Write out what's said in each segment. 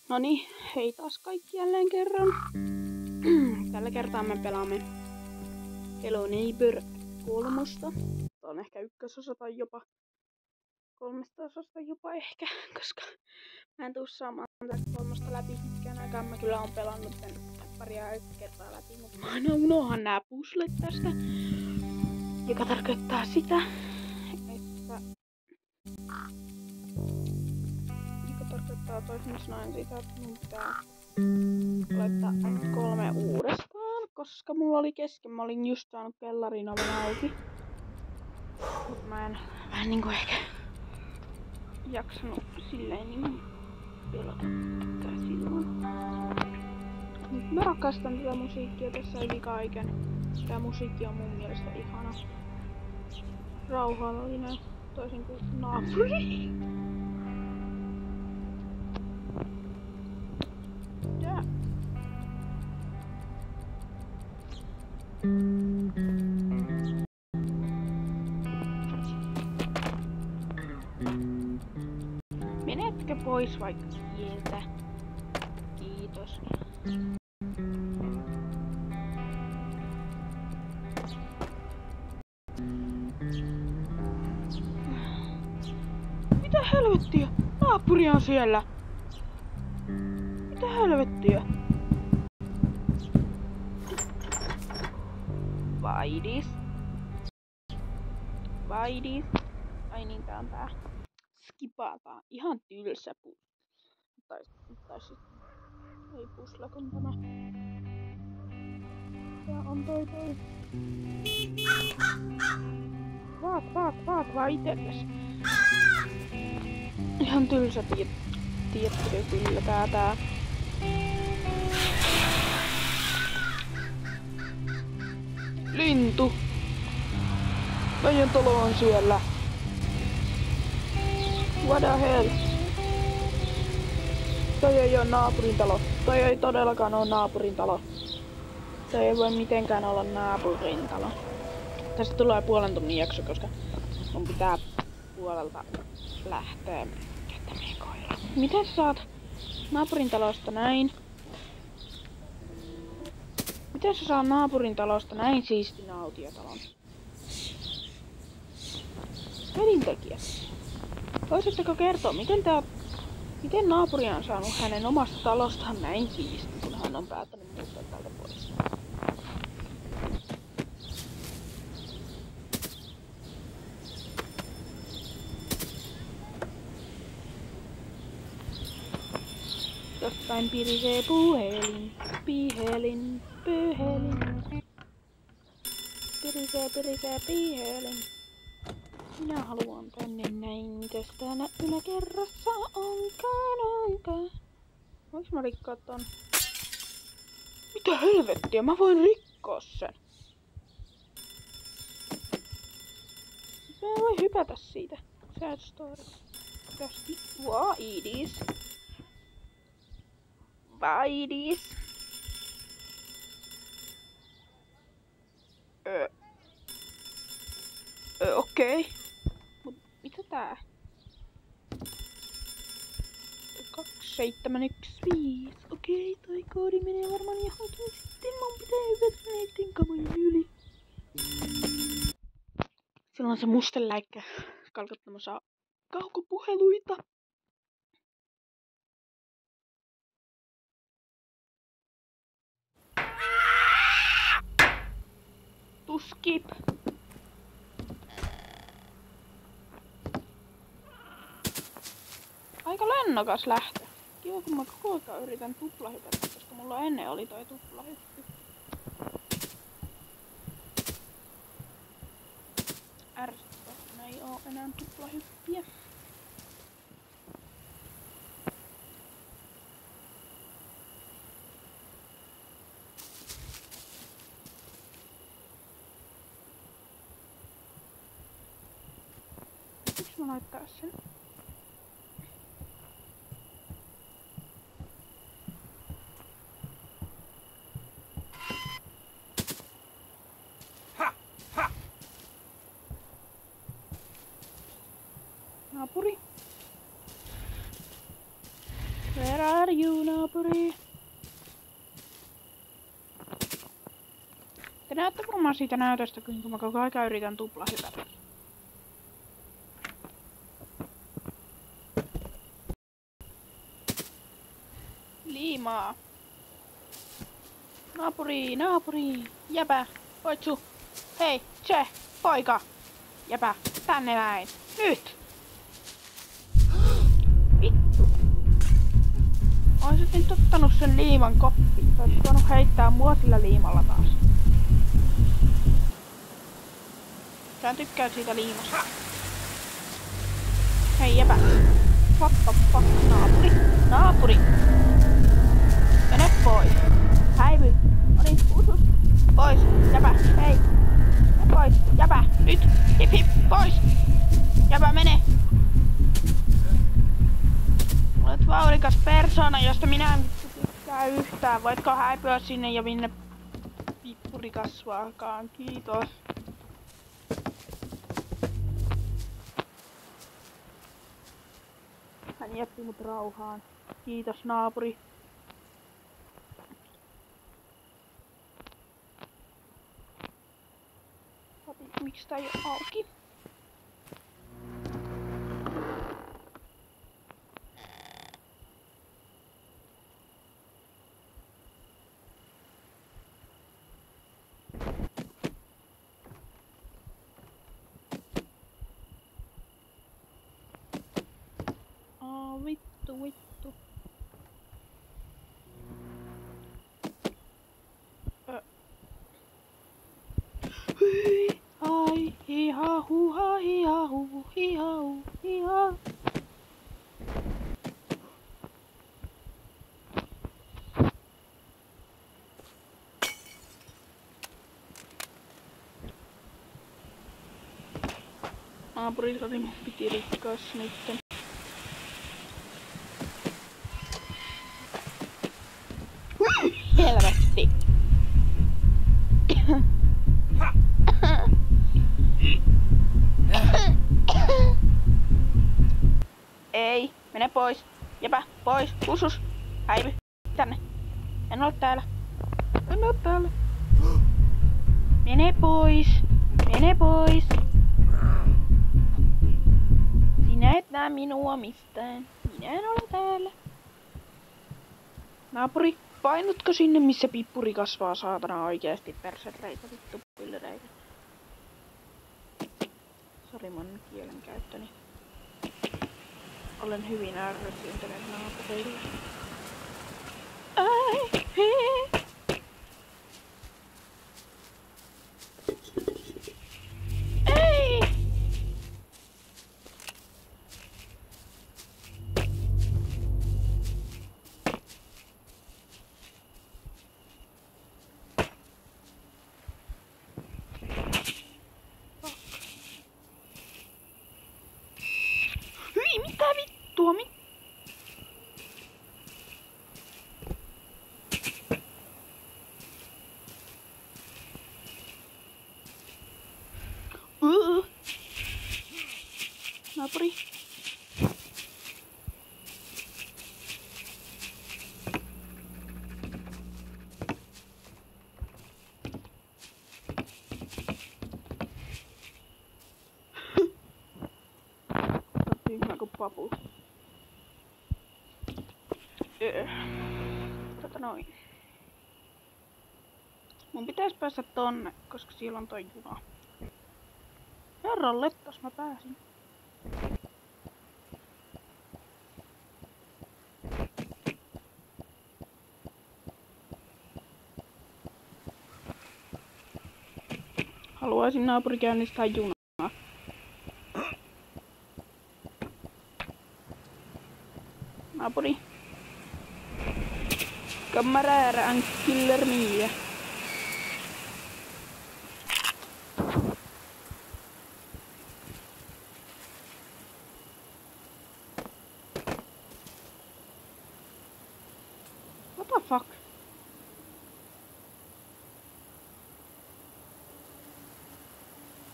Noniin, hei taas kaikki jälleen kerran. Tällä kertaa me pelaamme Hello Neighbor 3. Tämä on ehkä ykkösosa tai jopa 3 osasta jopa ehkä, koska mä en tuu saamaan tätä 3 läpi pitkään aikaan. Mä kyllä oon pelannut tän paria kertaa läpi, mutta mä aina unohan nää puzzlet tästä. Joka tarkoittaa sitä, että... Joka tarkoittaa toisin sanoen sitä, että mun pitää laittaa nyt 3 uudestaan, koska mulla oli kesken. Mä olin just saanut kellarin oven auki. Mut mä en niinku ehkä jaksanut silleen niin pelata tätä silloin. Mut mä rakastan tätä musiikkia tässä yli kaiken. Tää musiikki on mun mielestä ihana. Rauhallinen, toisin kuin naapuri. Tää. Menetkö pois vaikka sieltä? Kiitos. Mitä helvettiä? Naapuri on siellä. Mitä helvettiä? Vaidis. Vaidis. Ai niin, tää on tää. Skipataan. Ihan tylsä Tai sit... Ei pusla kun tämä. Tää on toi. Vaat vaan itelles. Ihan tylsä tietty kyllä tää. Lintu! Meidän talo on siellä. What the hell? Toi ei oo naapurin talo. Toi ei todellakaan oo naapurin talo. Toi ei voi mitenkään olla naapurin talo. Tästä tulee 0,5 tunnin jakso, koska mun pitää puolelta lähteä käyttämään koira. Miten sä saat naapurin talosta näin? Miten sä saa naapurin talosta näin siistin autiotalon? Pelintekijä. Voisitteko kertoa, miten naapuri on saanut hänen omasta talostaan näin siistin, kun hän on päättänyt muuttaa täältä pois? Jostain pirisee puhelin. Pihelin. Pirisee pihelin. Minä haluan tänne näin. Mitäs täällä yläkerrassa onkaan? Voinko mä rikkoa ton? Mitä helvettiä? Mä voin rikkoa sen. Mä voin hypätä siitä. Sad story. Tästä Vaidis. Okei. Mut mitä tää? 2715. Okei, toi koodi menee varmaan johonkin sitten. Mun pitää hypätä näitten kamojen yli. Silloin se mustenläikkä kalkottamassa kaukopuheluita. To skip. Aika lennokas lähtö. Kiva kun mä koko ajan yritän tuplahypätä, koska mulla ennen oli toi tuplahyppy. Ärsyttävää, kun ei oo enää tuplahyppiä. Miksi mä laittaa sen? Naapuri. Where are you, naapuri? Te näette varmaan siitä näytöstä, kuinka mä koko ajan yritän tuplahypätä. Liimaa. Naapuri, jäpä, poitsu. Hei, se, poika. Jäpä, tänne näin. Nyt! Vittu. Oisit nyt ottanut sen liiman koppiin. Sä oisit voinut heittää mua sillä liimalla taas. Sä tykkäät siitä liimasta. Hei jäpä. What the fuck, naapuri. Mene pois. Häivy. Noniin, usus. Pois, jäpä, hei. Mene pois, jäpä, nyt. Hip hip, pois. Jäpä, mene. Olet vaurikas persona, josta minä en tykkää yhtään. Voitko häipyä sinne ja minne pippuri kasvaakaan? Kiitos. Hän jätti mut rauhaan. Kiitos, naapuri. Miksi tää ei oo auki? Vittu. Hyi, ai, hiha, huha, hiha, hu, hiha, hu, hiha. Naapurisari mun piti rikkaas nytten. Helvetti. Ei, mene pois. Jäpä, pois, usus. Häivy, tänne. En ole täällä. Mene pois. Sinä et näe minua mistään. Minä en ole täällä. Naapuri. Painutko sinne, missä pippuri kasvaa, saatana oikeesti persereitä, vittu pillereitä. Sori mun kielenkäyttöni. Olen hyvin ärsyyntynyt naapurille. Ai, hei. Ei! Mitä vittua? Naapuri. Tyhmä kuin papu. Noin. Mun pitäis päästä tonne, koska siellä on toi juna. Herran lettas mä pääsin. Haluaisin naapuri käynnistää junaa. Naapuri. Kamerara an killer mia. What the fuck?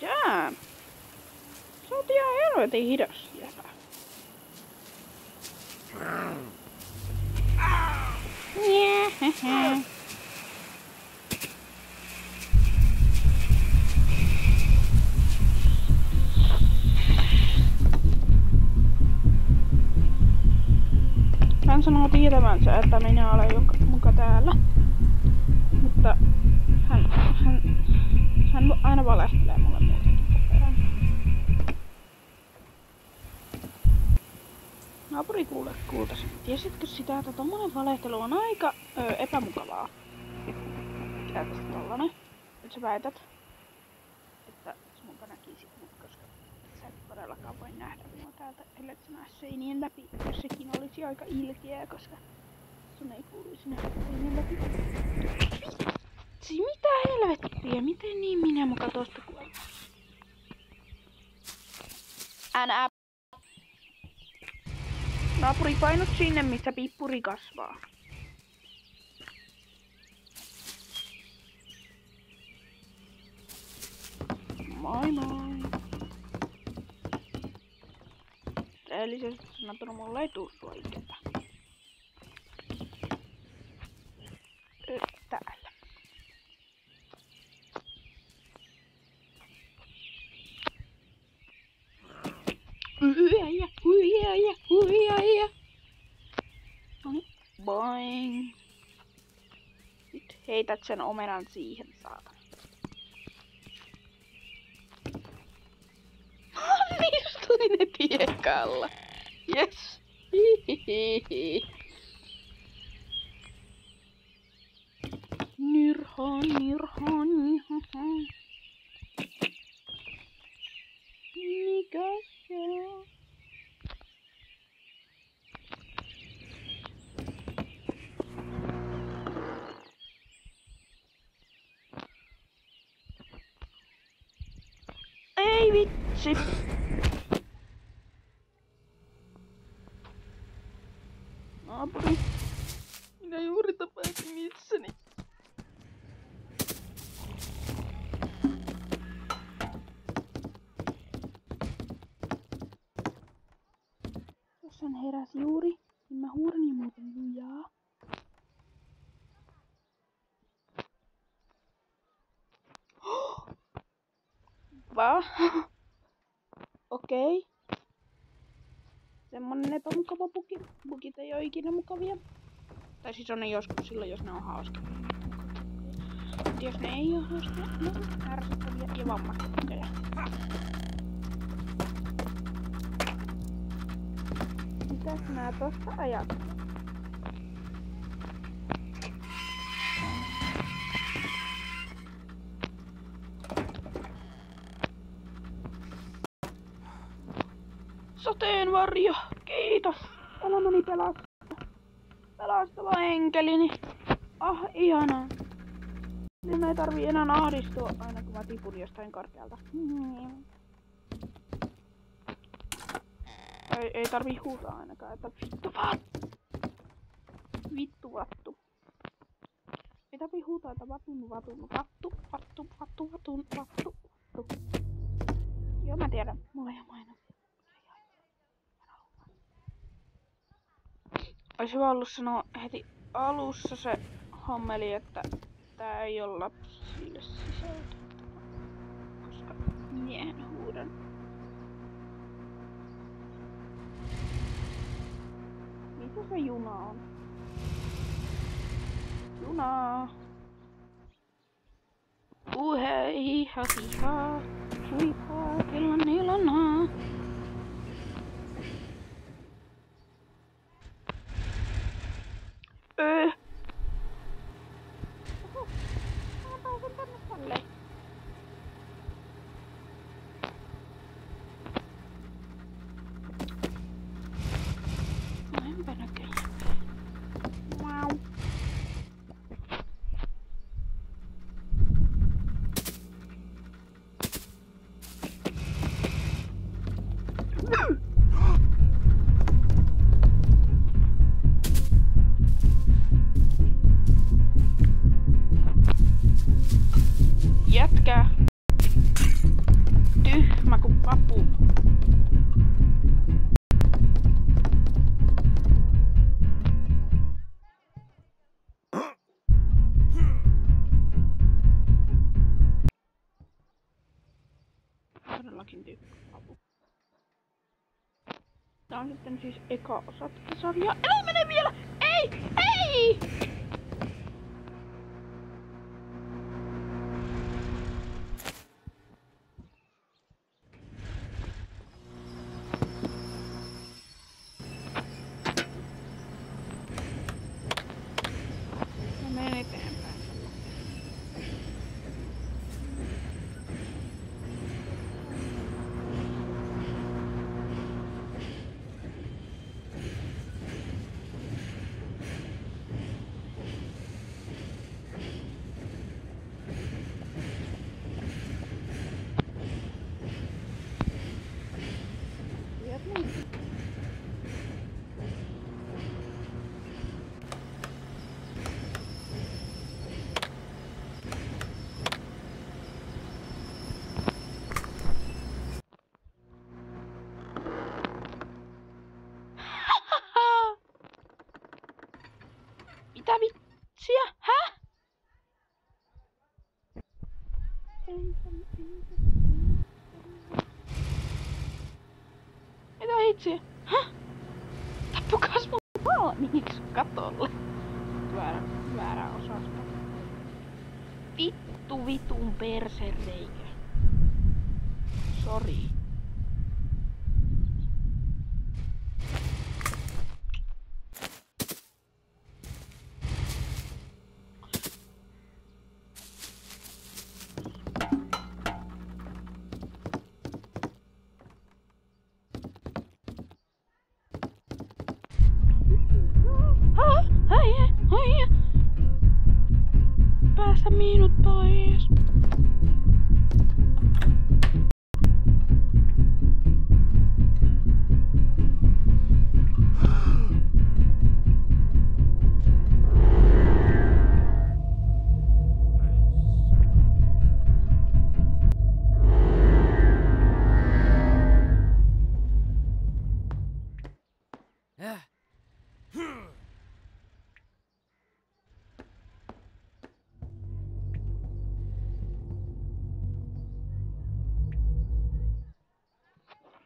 Damn. Sä oot ihan helvetin hidas jäpä. Hehe. Hän sanoo tietävänsä, että minä olen muka täällä. Mutta hän aina valehtelee mulle muutenkin perään. Naapuri kuultas. Tiesitkö sitä, että tommonen valehtelu on aika epämukavaa? Mikä tästä tollanen? Nyt sä väität, että sä multa näkisit mut, koska sä et todellakaan voi nähdä mua täältä, ellet sä näe seinien läpi. Ja sekin olisi aika ilkeää, koska sun ei kuuluisi nähdä seinien läpi. Vitsi, mitä helvettiä? Miten niin minä muka tosta kuolen? Änä. Naapuri, painut sinne, missä pippuri kasvaa. Moi moi. Rehellisesti sanottuna mulla ei tuu sua ikävä. Täällä. Huijaja. Noniin. Boing. Nyt heität sen omenan siihen, saatana. Onnistuin etiekalla. Yes. Hihihihi. Nirhan. Mikäs se on? Ei vitsi. Naapuri. Minä juuri tapasin itseni. Jos hän heräsi juuri, niin mä huurin ja muuten lujaa. Va? Okei. Semmonen epämukava bugi. Bugit ei oo ikinä mukavia. Tai siis on ne joskus silloin, jos ne on hauska. Mutta jos ne ei oo hauska, ne on ärsyttäviä ja vammastavia. Mitäs nää tosta ajattelet? Sateenvarjo, kiitos. Elämäni pelastava enkelini. Ah, ihanaa. Minun ei tarvii enää ahdistua aina kun mä tipun jostain korkealta. Ei tarvii huutaa ainakaan, että vittu vattu. Ei tarvii huutaa, että vattu. Joo, mä tiedän. Mulla ei oo mainoksia. Olisi hyvä ollut sanoa heti alussa se hommeli, että tää ei oo lapsille sisältöä. Koska miehen huudan. Missä se juna on? Juna! Hei, hasiha, huihaa, kellan ilonaa. Oho, mä pääsen tänne tälleen. No enpä näköjään. Wow. on sitten siis eka osa tätä sarjaa. Älä mene vielä! Ei! Ei! Mä menen eteenpäin. Mitä vitsiä? Häh? Mitä vitsiä? Häh? Tappukas mun valmiiksi katolle. Väärä osasto. Vitun persereikä. Sori. Päästä minut pois.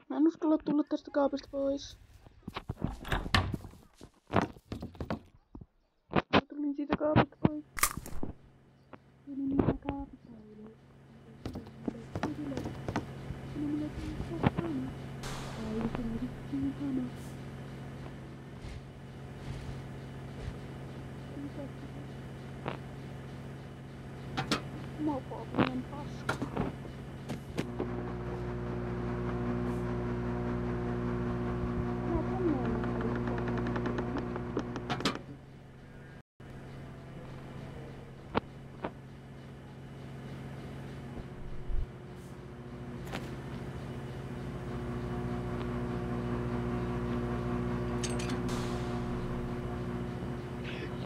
Mä en uskalla tulla tästä kaapista pois. Mä tulin siitä kaapista pois. Tulin mitä kaapista yli. Mopoinen paska.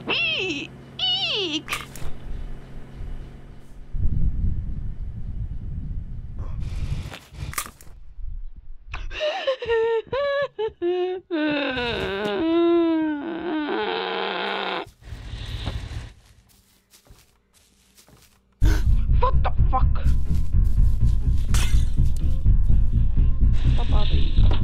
Iik! What the fuck? Tapaviikko.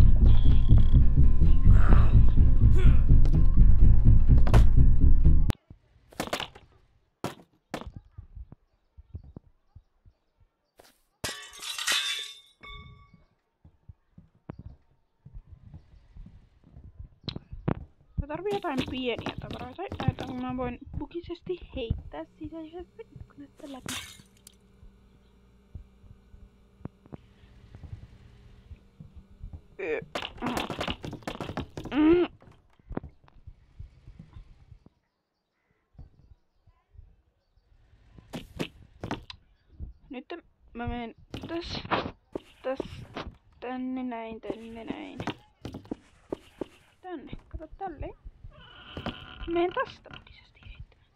Mä tarvii jotain pieniä tavaroita, joita mä voin bugisesti heittää sisäisestä ikkunasta läpi. Nyt mä menen tänne näin. Tänne, kato tälleen. Menen tästä bugisesti heittämään.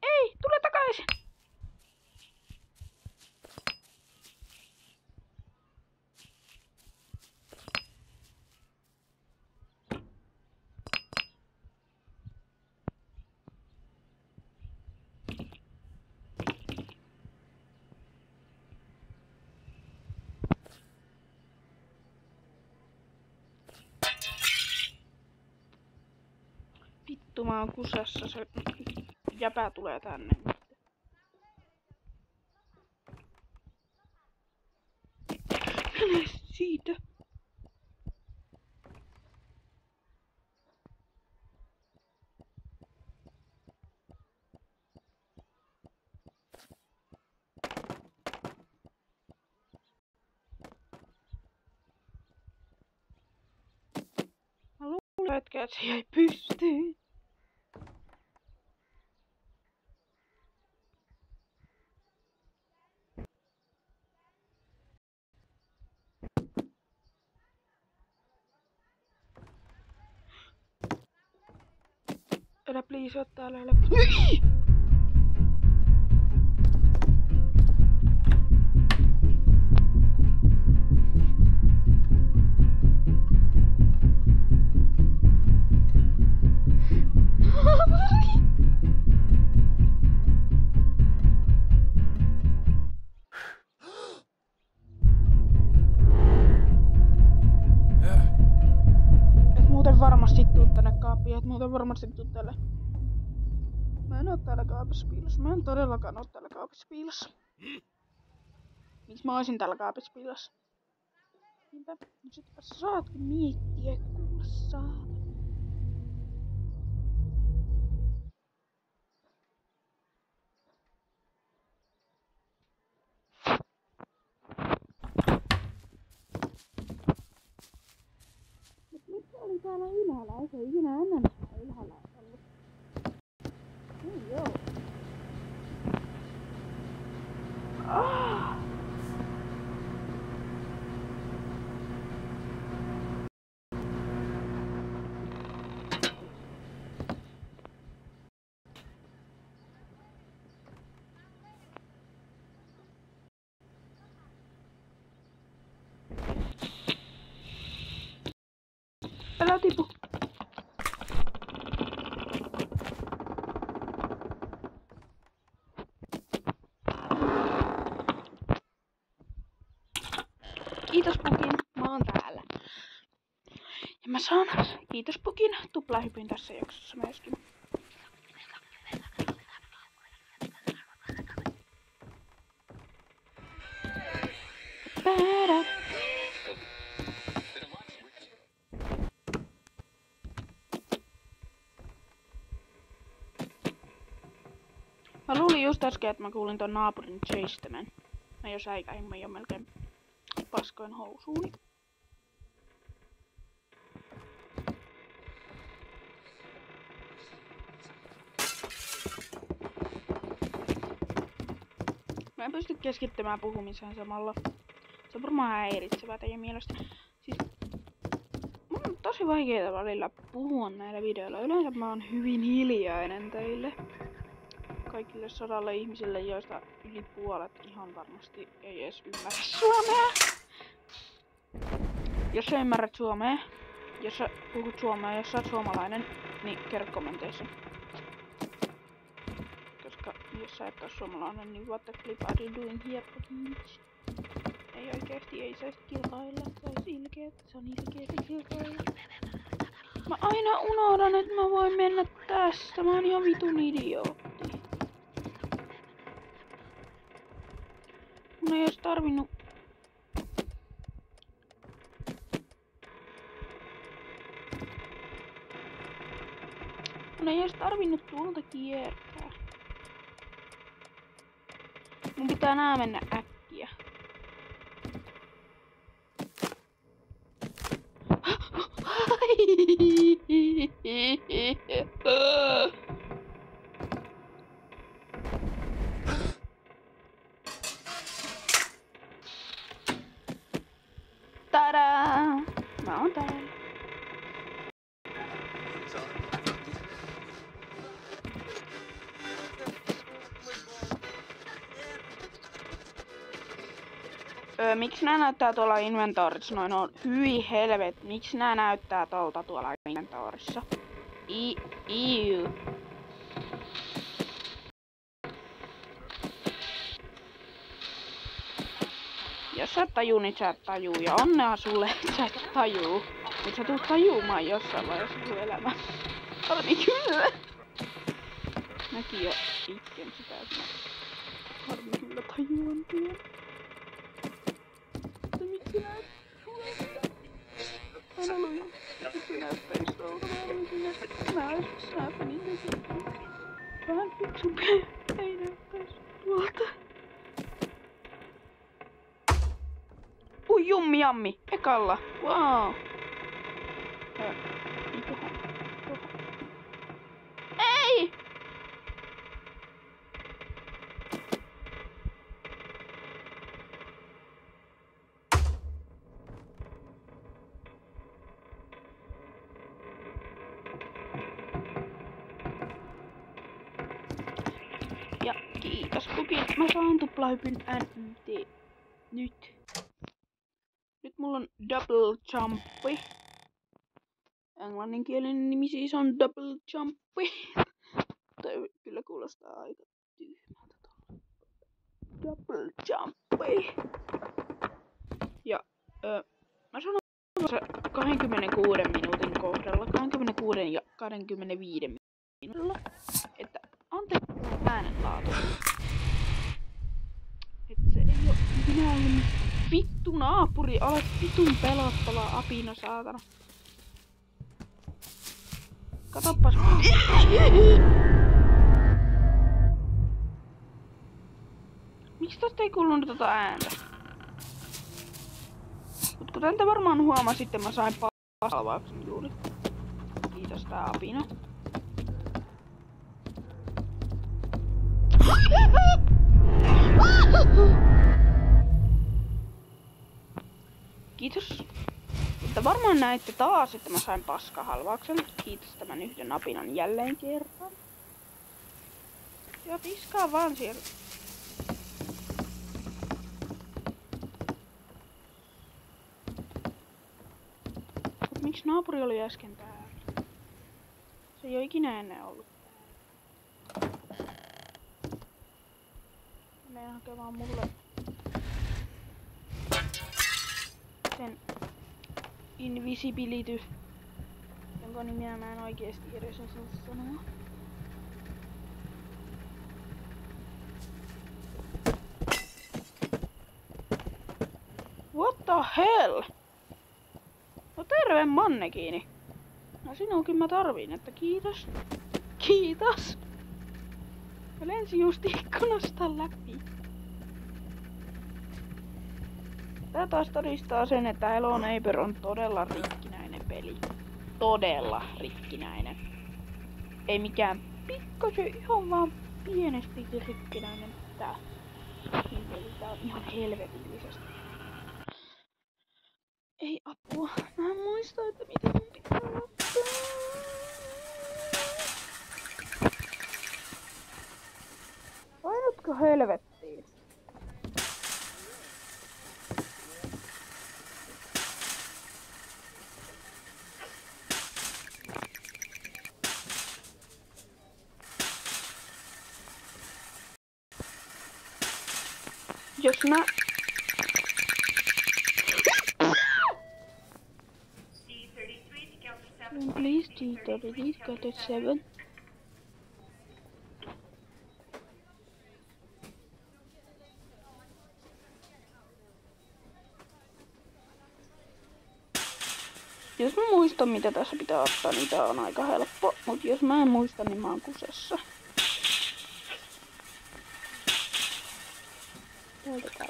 Ei, tule takaisin! Vittu, mä oon kusessa, se jäpä tulee tänne. Mene siitä. Mä luulen, että se jäi pystyyn. Älä please oo täällä, älä. Et muuten varmasti tuu tänne kaappiin, et muuten varmasti tuu tälle. Mä en oo täällä kaapissa piilossa. Mä en todellakaan oo täällä kaapissa piilossa. Miks mä oisin täällä kaapissa piilossa? Niinpä. Nyt sit sä saatkin miettiä, kuule saat. Mut miksi oli täällä ylhäällä? Ei se ikinä ennen täällä ylhäällä ollut. Ei joo. Älä tipu. Kiitos Pukin, mä oon täällä. Ja mä saan, kiitos Pukin, tuplahypyn tässä jaksossa myöskin. Mä luulin just äsken, että mä kuulin ton naapurin chase-tämän. Mä jo säikähin, mä jo melkein paskoin housuuni. Mä en pysty keskittymään puhumiseen samalla. Se on varmaan häiritsevää teidän mielestä. Siis mun on tosi vaikeeta välillä puhua näillä videoilla. Yleensä mä oon hyvin hiljainen teille. Kaikille 100 ihmisille, joista yli puolet ihan varmasti ei edes ymmärrä suomea. Jos sä ymmärrät suomea, jos sä puhut suomea, jos sä oot suomalainen, niin kerro kommenteissa. Koska jos sä et oo suomalainen, niin what the flip are you doing here, bitch? Ei oikeesti, ei saisi kilpailla, se olisi ilkeetä, se on ilkeetä kilpailla. Mä aina unohdan, että mä voin mennä tästä, mä oon ihan vitun idiootti. Mun ei ois tarvinnut... Mun ei ois tarvinnut tuolta kiertää. Mun pitää nää mennä äkkiä. Tadaa! Mä oon täällä. Miksi nää näyttää tuolla inventoorissa? Noin on hyi helvet. Miksi nää näyttää tuolta tuolla inventoorissa? Iu. Jos sä et tajuu, niin sä et tajuu. Ja onnea sulle, että sä et tajuu. Mut sä tulet tajuumaan jossain vaiheessa sun elämä. Harmi kyllä. Mäkin jo itken sitä, että mä harmi kyllä tajuan tien. Mutta miksi näet? Mä en ollut jo snappeistolta. Mä haluaisin, että mä ois snappin itsekin. Vähän fiksumpi. Ei näyttäis tuolta. Ui jummi jammi. Ekalla. Wow. Ei! Ja kiitos kukin. Mä saan tuplahypyn NT. Nyt. Nyt mulla on double jumpi. Englanninkielinen nimi siis on double jumpi. Toi kyllä kuulostaa aika tyhmältä tuolla. Double jumpi. Ja mä sanon se 26 minuutin kohdalla, 26 ja 25 minuutilla, että anteeksi äänenlaatu. Että se ei oo minä ollut vittu naapuri, alat vitun pelottava apina saatana. Katoppas. Miksi tästä ei kuulunut tota ääntä? Mut kuten te varmaan huomasitte, mä sain palvauksen juuri. Kiitos tää apina. Kiitos. Mutta varmaan näitte taas, että mä sain paskahalvauksen. Kiitos tämän yhden apinan jälleen kerran. Ja piskaa vaan siellä. Mut miksi naapuri oli äsken täällä? Se ei oo ikinä ennen ollut täällä. Menen hakemaan mulle sen Invisibility, jonka nimeä mä en oikeesti edes osaa sanoa. What the hell? No terve mannekiini. No sinunkin mä tarviin, että kiitos. Kiitos. Mä lensin just ikkunasta läpi. Tää taas todistaa sen, että Hello Neighbor on todella rikkinäinen peli. Todella rikkinäinen. Ei mikään pikkasen, ihan vaan pienesti rikkinäinen tää. Tää on ihan helvetillisesti. Ei apua. Mä en muista, että mitä mun pitää ottaa. Painatko helvettiin? Jos mä... Please, G33, got it 7. Jos mä muistan mitä tässä pitää ottaa, niin tää on aika helppo. Mut jos mä en muista, niin mä oon kusessa. Täältä käy.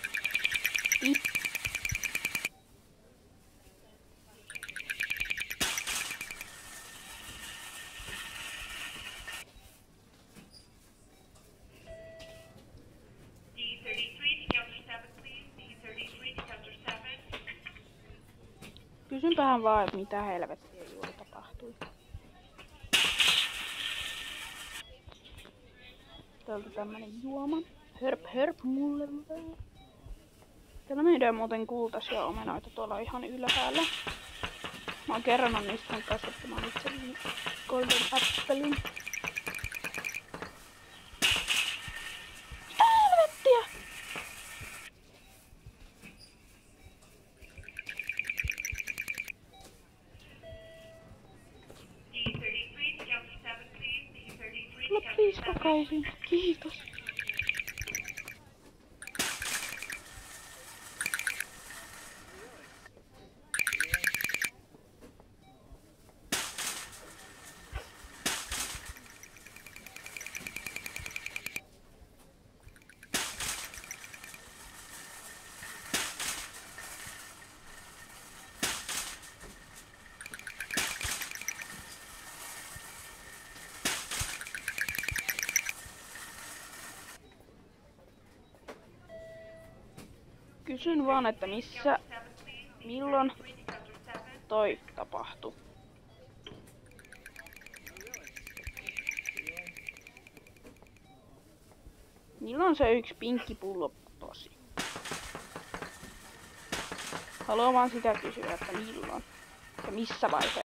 Kysynpähän vaan, että mitä helvettiä juuri tapahtui. Täältä tämmönen juoma. Hörp mulle vaan. Täällä meidän muuten kultaisia omenoita tuolla ihan ylhäällä. Mä oon kerran onnistunut kasvattamaan itselleni golden appelin. Mitä helvettiä? takaisin. Kiitos. Kysyn vaan, että milloin toi tapahtui. Milloin se yksi pinkki pullo putosi? Haluan vaan sitä kysyä, että milloin ja missä vaiheessa.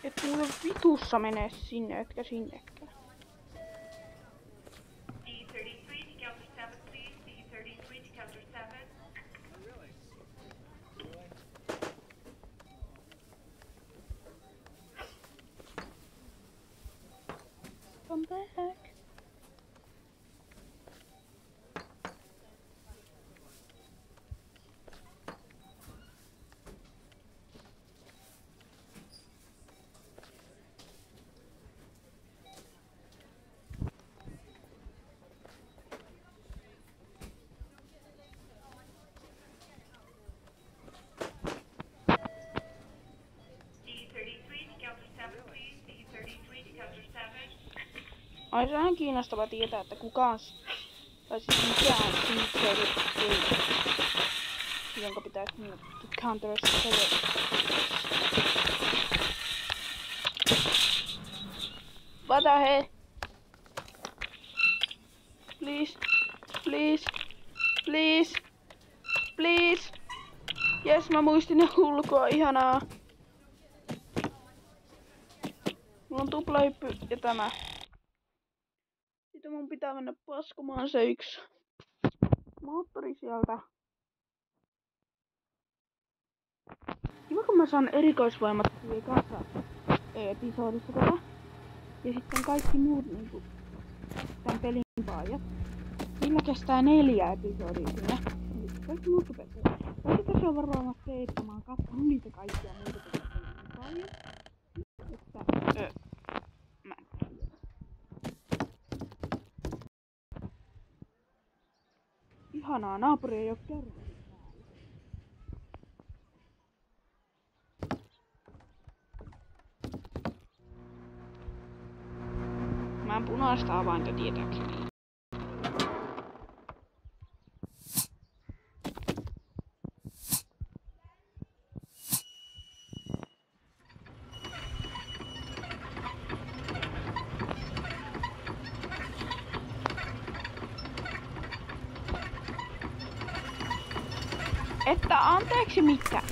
Et mulla vitussa menee sinne, etkä sinnekään. Come back. Ai se on kiinnostava tietää, että kuka on, tai siis mikä on Sinclair Game, jonka pitäisi muuttua Counter-Strike. What the hell? Please, please, please, please. Jes, mä muistin ne ulkoa, ihanaa. Mulla on tuplahyppy ja tämä. Sitten mun pitää mennä paskomaan se yksi moottori sieltä. Kiva kun mä saan erikoisvoimat ekassa episodissa tätä. Ja sitten kaikki muut niinku tän pelin paajat. Millä kestää 4 episodia sinne. Kaikki muut pesee. Kaikki tässä on varmaan se, että mä oon kattonut niitä kaikkia muita paljon. Että mä en tiedä. Ihanaa, naapuri ei oo kerran. Mä en punaista avainta tietääkseni. Että anteeksi mitä?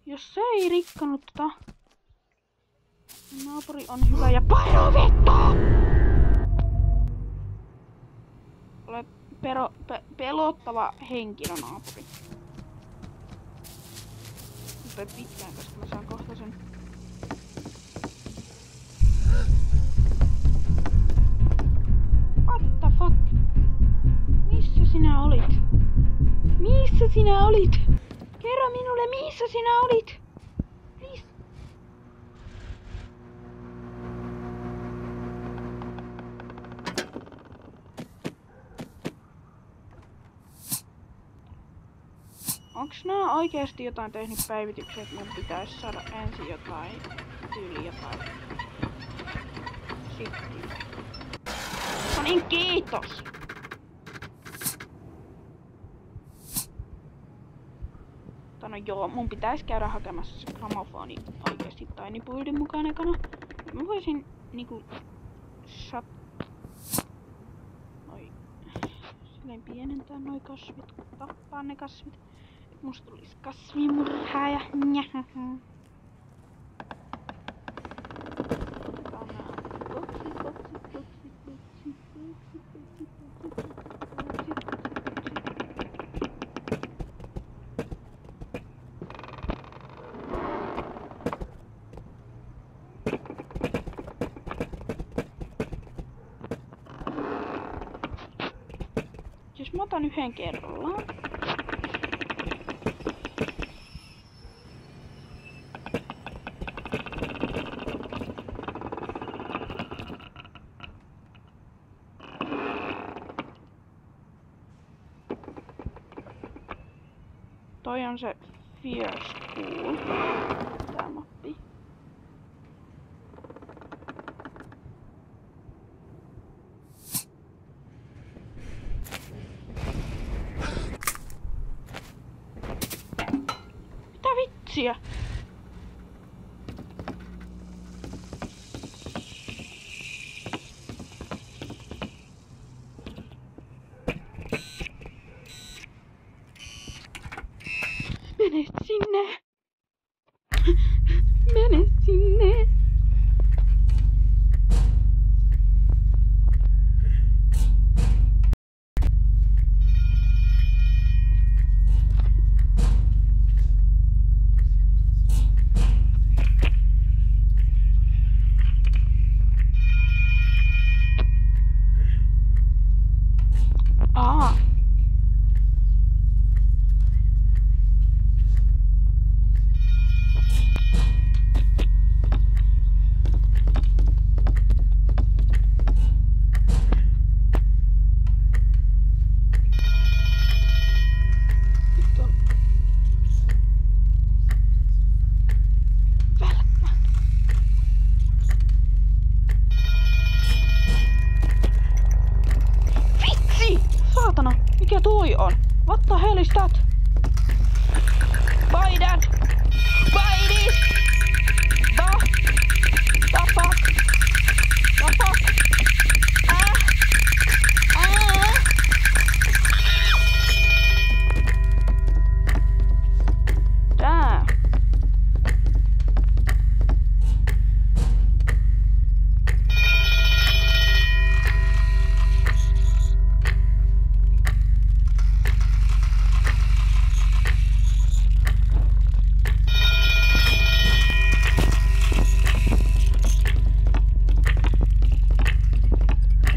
Jos se ei rikkonut naapuri on hyvä ja paino vittu! Olet pelottava henkilö naapuri. Mutta pitkään, koska mä saan kohta sen. What the fuck? Missä sinä olit? Missä sinä olit? Kerro minulle, missä sinä olit? Please. Onks nää oikeesti jotain tehnyt päivityksiä, että mun pitäis saada ensin jotain tyyli jotain. Sitten. No niin, kiitos! No joo, mun pitäis käydä hakemassa se gramofoni oikeesti Tiny Buildin mukaan ekana. Mä voisin niinku... Oi. Silleen pienentää noi kasvit, tappaa ne kasvit. Et musta tulis kasvimurhaaja. Njahaha. Otetaan nää boksit. Jos mä otan yhden kerrallaan. Toi on se Fear School. Tää mappi. Mitä vitsiä? Mene sinne! Mene sinne! Aa. Saatana, mikä toi on? What the hell is that? Bye dad! Bye this! The fuck? The fuck? Damn.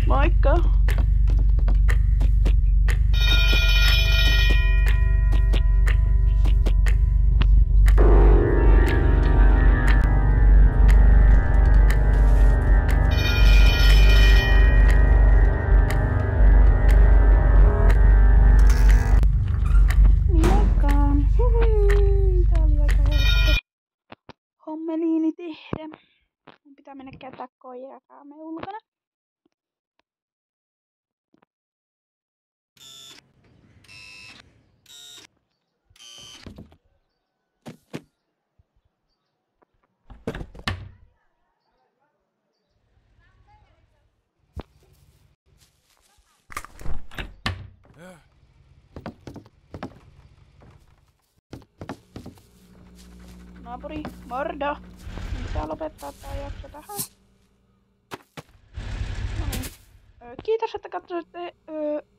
Moikka! Moikkaan! Tää oli aika helppo hommeliini tehdä. Mun pitää mennä käyttää koirakaamme ulkona. Naapuri, Mordo! Pitää lopettaa tää jakso tähän. No niin. Kiitos, että katsoitte.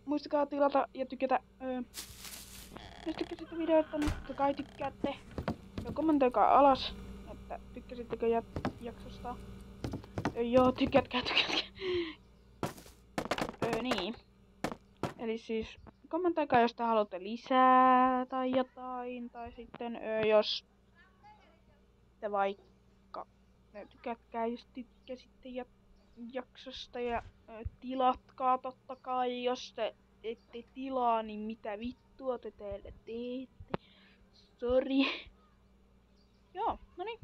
Muistakaa tilata ja tykätä. Jos tykkäsitte videosta, niin totta kai tykkäätte. Ja kommentoikaa alas, että tykkäsittekö jaksosta. Joo, tykätkää. Niin. Eli siis kommentoikaa, jos te haluatte lisää tai jotain. Tai sitten jos te vaikka tykätkää, jos tykkäsitte jaksosta ja tilatkaa totta kai. Jos te ette tilaa, niin mitä vittua te teille teette? Sori. Joo, no niin.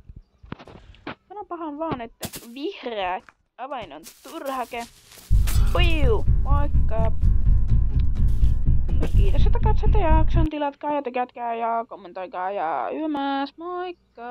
Sanopahan vaan, että vihreä avain on turhake. Piu! Moikka! Kiitos, että katsotte jakson. Tilatkaa ja tykätkää ja kommentoikaa ja yömäs. Moikka!